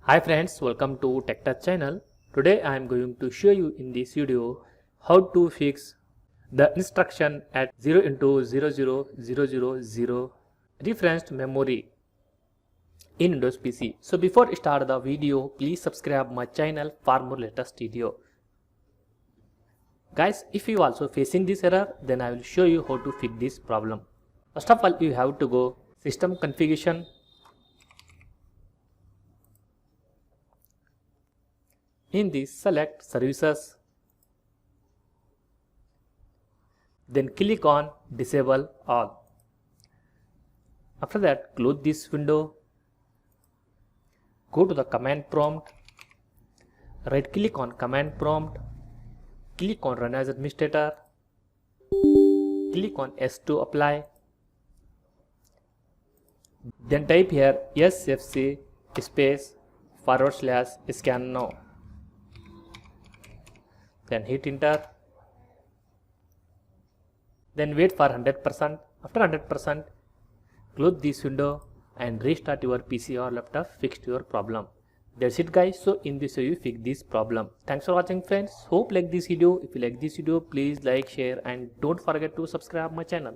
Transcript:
Hi friends, welcome to TechTouch channel. Today I am going to show you in this video how to fix the instruction at 0x00000 referenced memory in Windows PC. So before I start the video, please subscribe my channel for more latest video. Guys, if you also facing this error, then I will show you how to fix this problem. First of all, you have to go system configuration. In this, select services, then click on disable all. After that, close this window, go to the command prompt, right click on command prompt, click on run as administrator, click on S to apply, then type here sfc /scan now. Then hit enter. Then wait for 100%. After 100%, close this window and restart your PC or laptop. Fixed your problem. That's it guys. So in this way you fix this problem. Thanks for watching friends. Hope like this video. If you like this video, please like, share and don't forget to subscribe my channel.